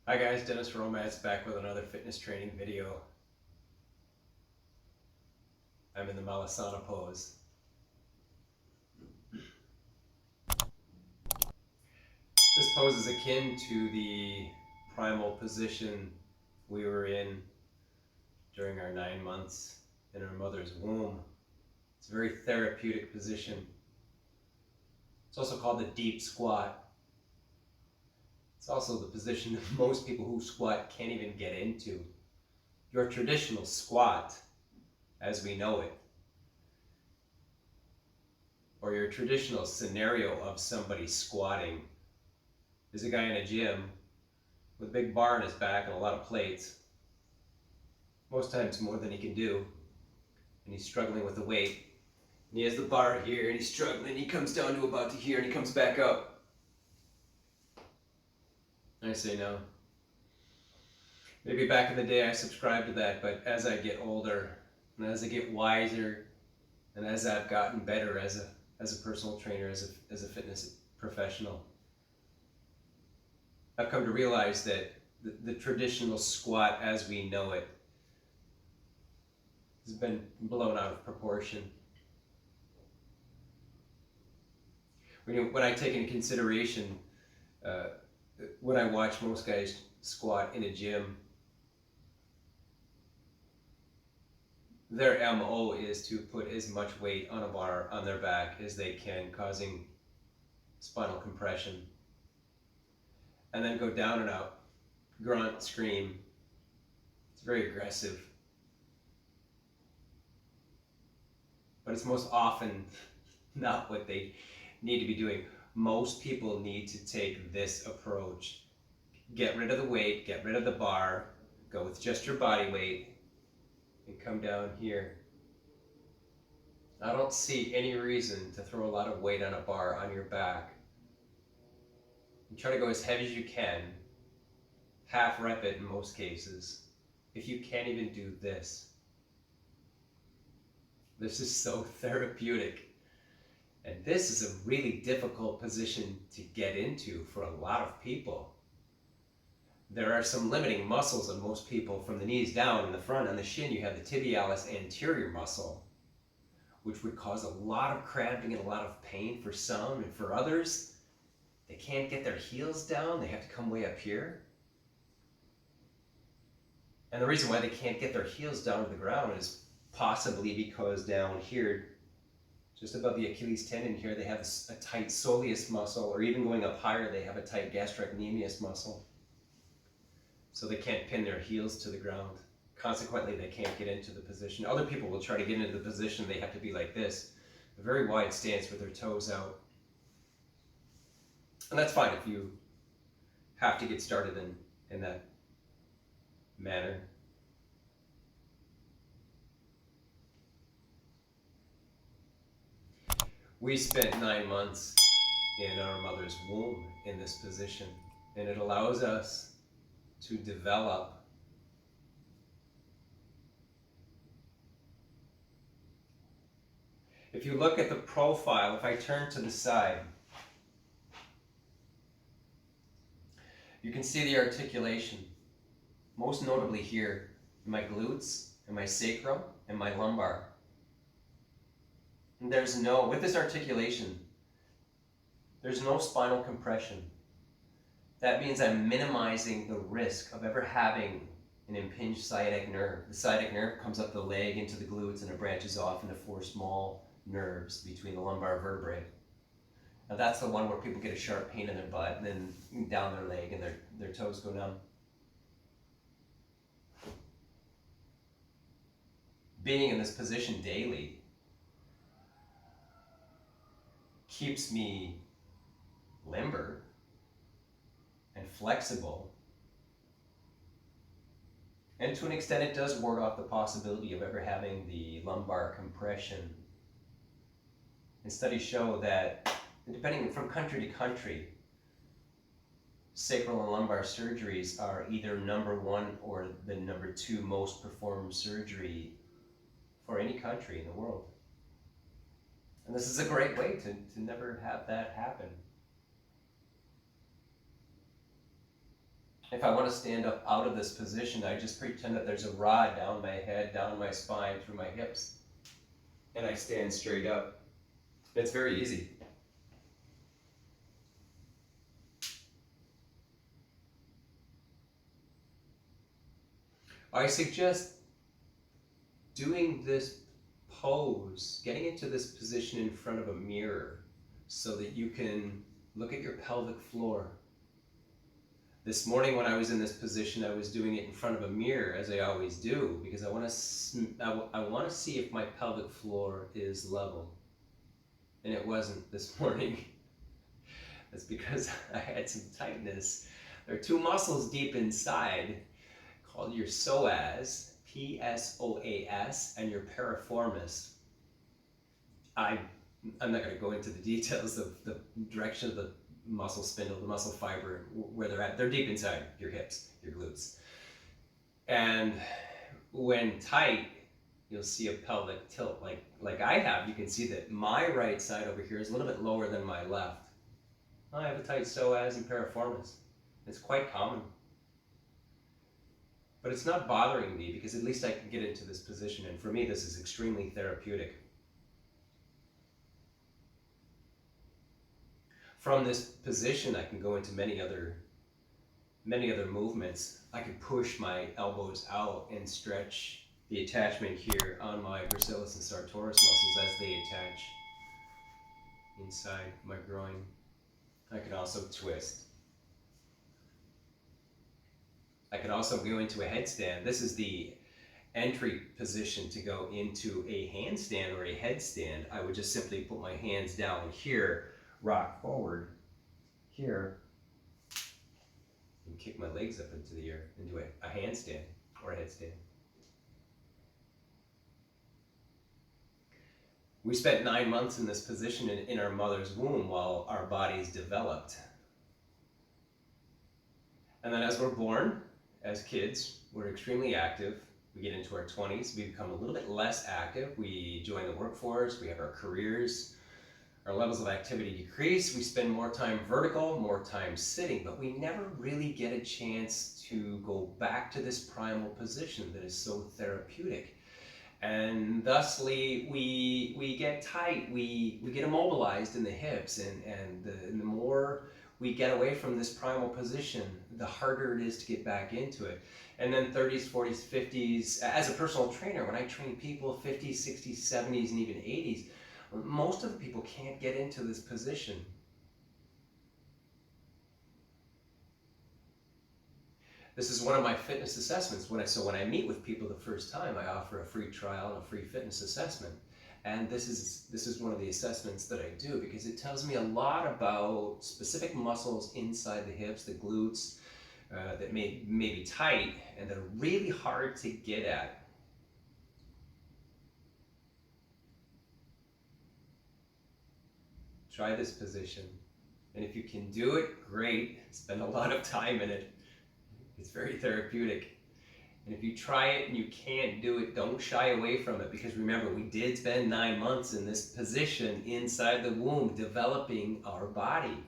Hi guys, Dennis Romance back with another fitness training video. I'm in the Malasana Pose. This pose is akin to the primal position we were in during our 9 months in our mother's womb. It's a very therapeutic position. It's also called the deep squat. It's also the position that most people who squat can't even get into. Your traditional squat, as we know it, or your traditional scenario of somebody squatting, is a guy in a gym with a big bar on his back and a lot of plates, most times more than he can do, and he's struggling with the weight. And he has the bar here and he's struggling, he comes down to about to here and he comes back up. I say no. Maybe back in the day I subscribed to that, but as I get older and as I get wiser and as I've gotten better as a personal trainer, as a fitness professional, I've come to realize that the traditional squat as we know it has been blown out of proportion. When I take into consideration when I watch most guys squat in a gym, their MO is to put as much weight on a bar on their back as they can, causing spinal compression, and then go down and out, grunt, scream. It's very aggressive. But it's most often not what they need to be doing. Most people need to take this approach. Get rid of the weight, get rid of the bar, go with just your body weight, and come down here. I don't see any reason to throw a lot of weight on a bar on your back. You try to go as heavy as you can, half rep it in most cases. If you can't even do this, this is so therapeutic. And this is a really difficult position to get into for a lot of people. There are some limiting muscles in most people from the knees down. In the front, on the shin, you have the tibialis anterior muscle, which would cause a lot of cramping and a lot of pain for some, and for others, they can't get their heels down, they have to come way up here. And the reason why they can't get their heels down to the ground is possibly because down here, just above the Achilles tendon here, they have a tight soleus muscle, or even going up higher, they have a tight gastrocnemius muscle. So they can't pin their heels to the ground. Consequently, they can't get into the position. Other people will try to get into the position, they have to be like this, a very wide stance with their toes out. And that's fine if you have to get started in that manner. We spent 9 months in our mother's womb in this position, and it allows us to develop if you look at the profile, if I turn to the side, you can see the articulation, most notably here in my glutes and my sacrum and my lumbar. And with this articulation, there's no spinal compression. That means I'm minimizing the risk of ever having an impinged sciatic nerve. The sciatic nerve comes up the leg into the glutes and it branches off into 4 small nerves between the lumbar vertebrae. Now that's the one where people get a sharp pain in their butt and then down their leg and their toes go numb. Being in this position daily keeps me limber and flexible, and to an extent it does ward off the possibility of ever having the lumbar compression. And studies show that, depending from country to country, sacral and lumbar surgeries are either number 1 or the number 2 most performed surgery for any country in the world. And this is a great way to never have that happen. If I want to stand up out of this position, I just pretend that there's a rod down my head, down my spine, through my hips, and I stand straight up. It's very easy. I suggest doing this pose, getting into this position in front of a mirror so that you can look at your pelvic floor. This morning when I was in this position, I was doing it in front of a mirror, as I always do, because I want to see if my pelvic floor is level. And it wasn't this morning. That's because I had some tightness. There are two muscles deep inside called your psoas, P-S-O-A-S, and your piriformis. I'm not going to go into the details of the direction of the muscle spindle, the muscle fiber, where they're at. They're deep inside your hips, your glutes. And when tight, you'll see a pelvic tilt. Like I have, you can see that my right side over here is a little bit lower than my left. I have a tight psoas and piriformis. It's quite common. But it's not bothering me because at least I can get into this position, and for me this is extremely therapeutic. From this position I can go into many other movements. I can push my elbows out and stretch the attachment here on my gracilis and sartorius muscles as they attach inside my groin. I can also twist. I can also go into a headstand. This is the entry position to go into a handstand or a headstand. I would just simply put my hands down here, rock forward here, and kick my legs up into the air, into a handstand or a headstand. We spent 9 months in this position in our mother's womb while our bodies developed. And then as we're born, as kids, we're extremely active. We get into our 20s, we become a little bit less active. We join the workforce, we have our careers, our levels of activity decrease. We spend more time vertical, more time sitting, but we never really get a chance to go back to this primal position that is so therapeutic. And thusly, we get tight, we get immobilized in the hips, and the more we get away from this primal position, the harder it is to get back into it. And then 30s, 40s, 50s, as a personal trainer, when I train people 50s, 60s, 70s, and even 80s, most of the people can't get into this position. This is one of my fitness assessments. So when I meet with people the first time, I offer a free trial and a free fitness assessment. And this is one of the assessments that I do because it tells me a lot about specific muscles inside the hips, the glutes, that may be tight and that are really hard to get at. Try this position. And if you can do it, great. Spend a lot of time in it. It's very therapeutic. And if you try it and you can't do it, don't shy away from it, because remember, we did spend 9 months in this position inside the womb developing our body.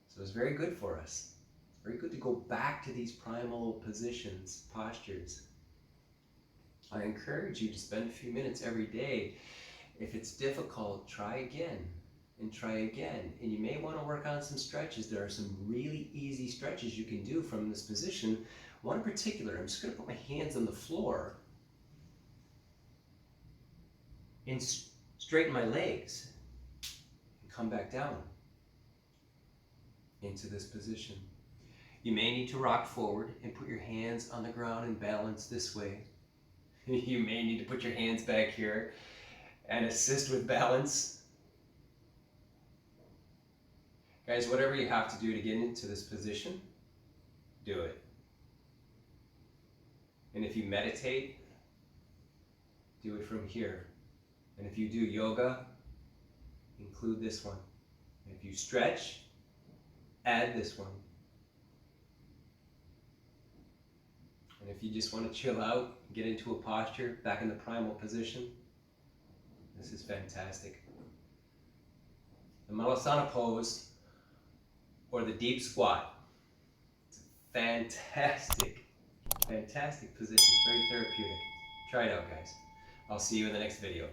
So it's very good for us. It's very good to go back to these primal positions, postures. I encourage you to spend a few minutes every day. If it's difficult, try again. And try again. And you may want to work on some stretches. There are some really easy stretches you can do from this position. One in particular, I'm just going to put my hands on the floor and straighten my legs and come back down into this position. You may need to rock forward and put your hands on the ground and balance this way. You may need to put your hands back here and assist with balance. Guys, whatever you have to do to get into this position, do it. And if you meditate, do it from here. And if you do yoga, include this one. And if you stretch, add this one. And if you just want to chill out, get into a posture, back in the primal position, this is fantastic. The Malasana Pose, or the deep squat. Fantastic. Fantastic position. Very therapeutic. Try it out, guys. I'll see you in the next video.